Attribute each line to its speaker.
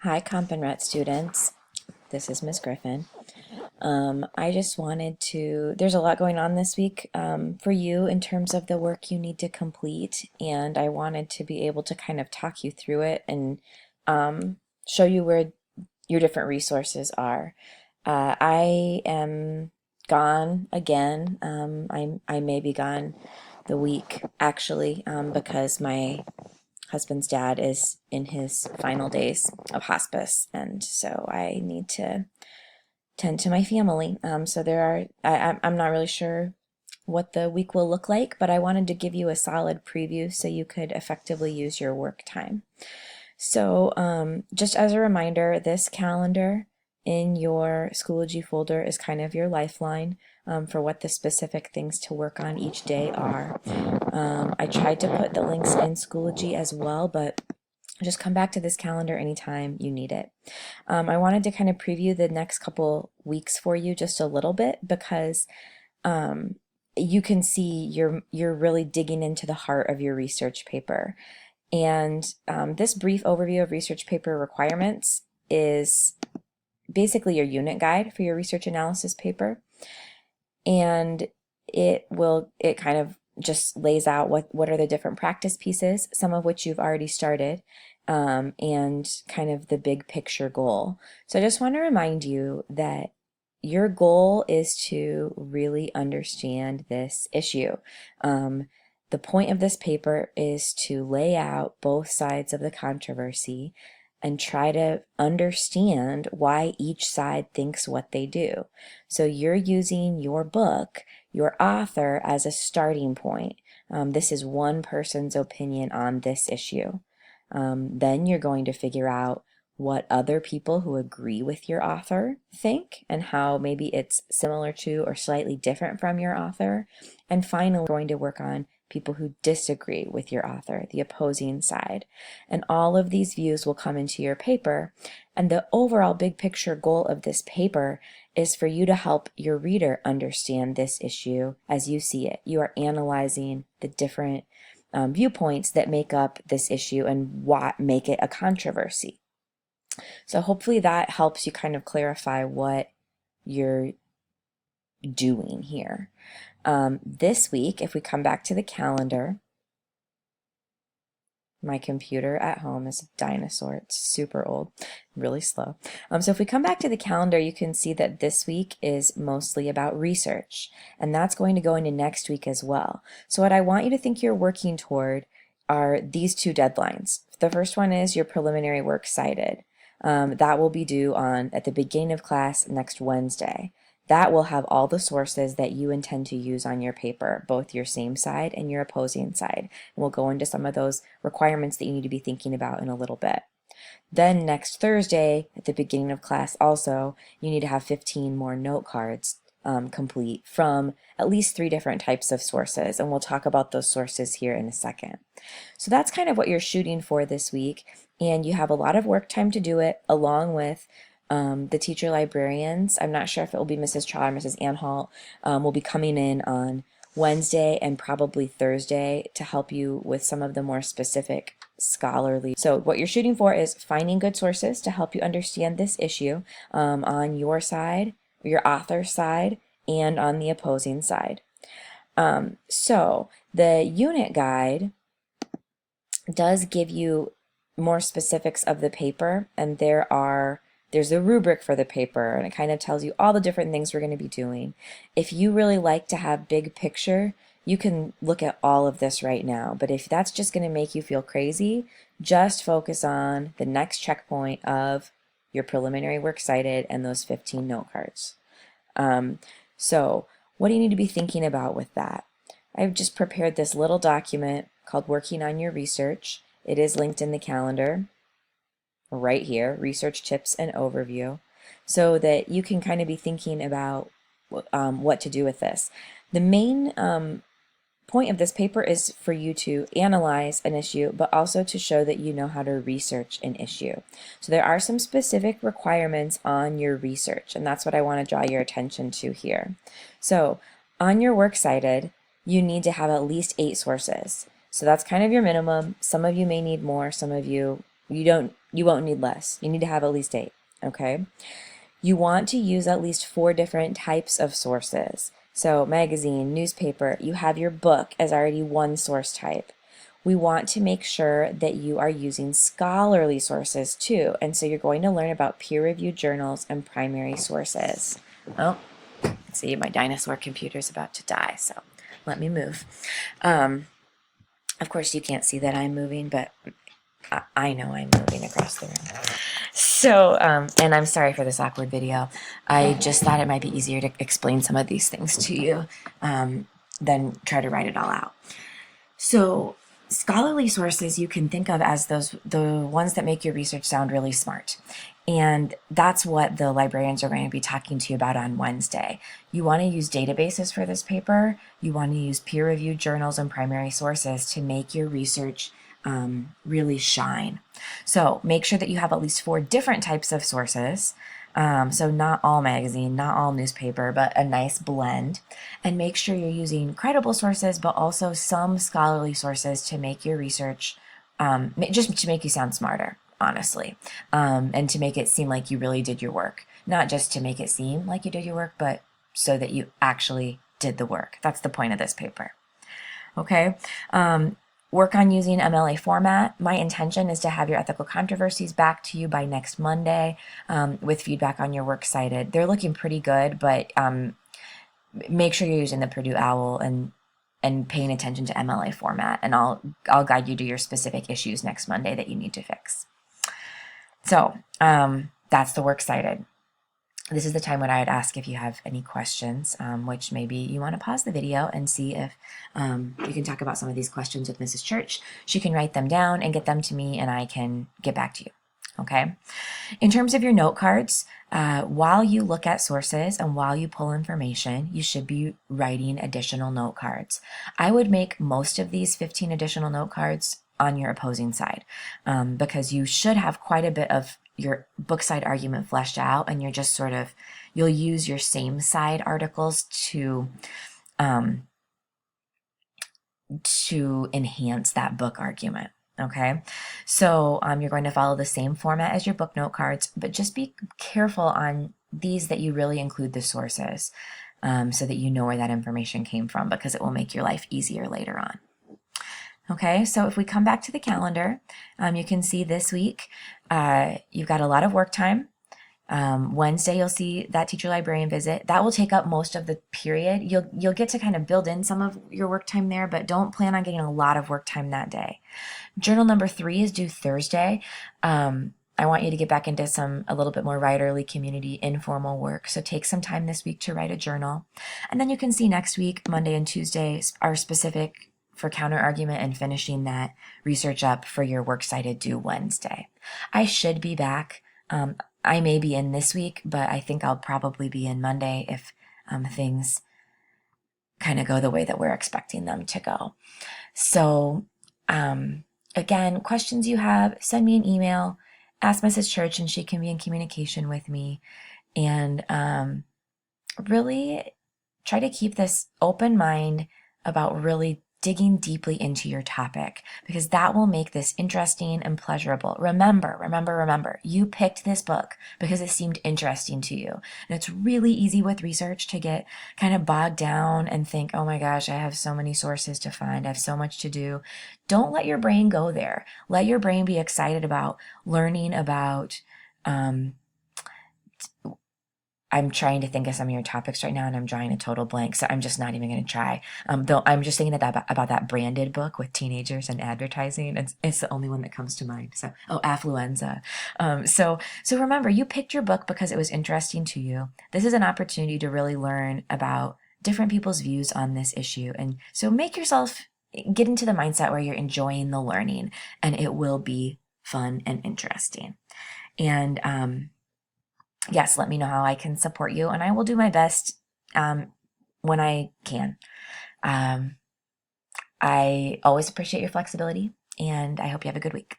Speaker 1: Hi, Comp and Rhet students. This is Ms. Griffin. I just wanted to, there's a lot going on this week for you in terms of the work you need to complete, and I wanted to be able to kind of talk you through it and show you where your different resources are. I am gone again. I may be gone the week actually because my husband's dad is in his final days of hospice, and so I need to tend to my family. So I'm not really sure what the week will look like, but I wanted to give you a solid preview so you could effectively use your work time. So just as a reminder, this calendar in your Schoology folder is kind of your lifeline for what the specific things to work on each day are. I tried to put the links in Schoology as well, but just come back to this calendar anytime you need it. I wanted to kind of preview the next couple weeks for you just a little bit because you can see you're really digging into the heart of your research paper. And this brief overview of research paper requirements is basically your unit guide for your research analysis paper. And it kind of just lays out what are the different practice pieces, some of which you've already started, and kind of the big picture goal. So I just want to remind you that your goal is to really understand this issue. The point of this paper is to lay out both sides of the controversy and try to understand why each side thinks what they do. So you're using your book, your author, as a starting point. This is one person's opinion on this issue. Then you're going to figure out what other people who agree with your author think and how maybe it's similar to or slightly different from your author. And finally, we're going to work on people who disagree with your author, the opposing side. And all of these views will come into your paper. And the overall big picture goal of this paper is for you to help your reader understand this issue as you see it. You are analyzing the different viewpoints that make up this issue and what make it a controversy. So hopefully that helps you kind of clarify what you're doing here. This week, if we come back to the calendar, my computer at home is a dinosaur. It's super old, really slow. So if we come back to the calendar, you can see that this week is mostly about research, and that's going to go into next week as well. So what I want you to think you're working toward are these two deadlines. The first one is your preliminary works cited. That will be due at the beginning of class next Wednesday. That will have all the sources that you intend to use on your paper, both your same side and your opposing side. And we'll go into some of those requirements that you need to be thinking about in a little bit. Then next Thursday, at the beginning of class also, you need to have 15 more note cards complete from at least 3 different types of sources, and we'll talk about those sources here in a second. So that's kind of what you're shooting for this week, and you have a lot of work time to do it, along with the teacher librarians. I'm not sure if it will be Mrs. Chaw or Mrs. Anhalt will be coming in on Wednesday and probably Thursday to help you with some of the more specific scholarly. So what you're shooting for is finding good sources to help you understand this issue on your side, your author's side, and on the opposing side. So the unit guide does give you more specifics of the paper, and there's a rubric for the paper, and it kind of tells you all the different things we're going to be doing. If you really like to have big picture, you can look at all of this right now, but if that's just going to make you feel crazy, just focus on the next checkpoint of your preliminary work cited and those 15 note cards. So what do you need to be thinking about with that? I've just prepared this little document called Working on Your Research. It is linked in the calendar right here, Research Tips and Overview, so that you can kind of be thinking about what to do with this. The main point of this paper is for you to analyze an issue, but also to show that you know how to research an issue. So there are some specific requirements on your research, and that's what I want to draw your attention to here. So on your works cited, you need to have at least 8 sources. So that's kind of your minimum. Some of you may need more, some of you don't You won't need less. You need to have at least 8, okay? You want to use at least 4 different types of sources. So magazine, newspaper, you have your book as already one source type. We want to make sure that you are using scholarly sources too. And so you're going to learn about peer-reviewed journals and primary sources. Oh, see, my dinosaur computer is about to die, so let me move. Of course, you can't see that I'm moving, but I know I'm moving across the room. So, and I'm sorry for this awkward video. I just thought it might be easier to explain some of these things to you than try to write it all out. So, scholarly sources you can think of as the ones that make your research sound really smart. And that's what the librarians are going to be talking to you about on Wednesday. You want to use databases for this paper. You want to use peer-reviewed journals and primary sources to make your research really shine. So make sure that you have at least 4 different types of sources. So not all magazine, not all newspaper, but a nice blend. And make sure you're using credible sources, but also some scholarly sources to make your research, just to make you sound smarter, honestly, and to make it seem like you really did your work. Not just to make it seem like you did your work, but so that you actually did the work. That's the point of this paper. Okay? Work on using MLA format. My intention is to have your ethical controversies back to you by next Monday with feedback on your works cited. They're looking pretty good, but make sure you're using the Purdue OWL and paying attention to MLA format, and I'll guide you to your specific issues next Monday that you need to fix. So that's the works cited. This is the time when I would ask if you have any questions, which maybe you want to pause the video and see if you can talk about some of these questions with Mrs. Church. She can write them down and get them to me, and I can get back to you. Okay. In terms of your note cards, while you look at sources and while you pull information, you should be writing additional note cards. I would make most of these 15 additional note cards on your opposing side because you should have quite a bit of your book side argument fleshed out, and you're just you'll use your same side articles to enhance that book argument. Okay, so you're going to follow the same format as your book note cards, but just be careful on these that you really include the sources so that you know where that information came from, because it will make your life easier later on. Okay, so if we come back to the calendar, you can see this week you've got a lot of work time. Wednesday, you'll see that teacher librarian visit. That will take up most of the period. You'll get to kind of build in some of your work time there, but don't plan on getting a lot of work time that day. Journal number 3 is due Thursday. I want you to get back into a little bit more writerly community informal work. So take some time this week to write a journal. And then you can see next week, Monday and Tuesday, are specific for counter argument and finishing that research up for your works cited due Wednesday. I should be back. I may be in this week, but I think I'll probably be in Monday if things kind of go the way that we're expecting them to go. So again, questions you have, send me an email, ask Mrs. Church, and she can be in communication with me. And really try to keep this open mind about really digging deeply into your topic, because that will make this interesting and pleasurable. Remember, you picked this book because it seemed interesting to you. And it's really easy with research to get kind of bogged down and think, oh my gosh, I have so many sources to find. I have so much to do. Don't let your brain go there. Let your brain be excited about learning about, I'm trying to think of some of your topics right now, and I'm drawing a total blank, so I'm just not even going to try. Though I'm just thinking about that branded book with teenagers and advertising. It's the only one that comes to mind. So, affluenza. So remember, you picked your book because it was interesting to you. This is an opportunity to really learn about different people's views on this issue, and so make yourself get into the mindset where you're enjoying the learning, and it will be fun and interesting. And yes, let me know how I can support you, and I will do my best when I can. I always appreciate your flexibility, and I hope you have a good week.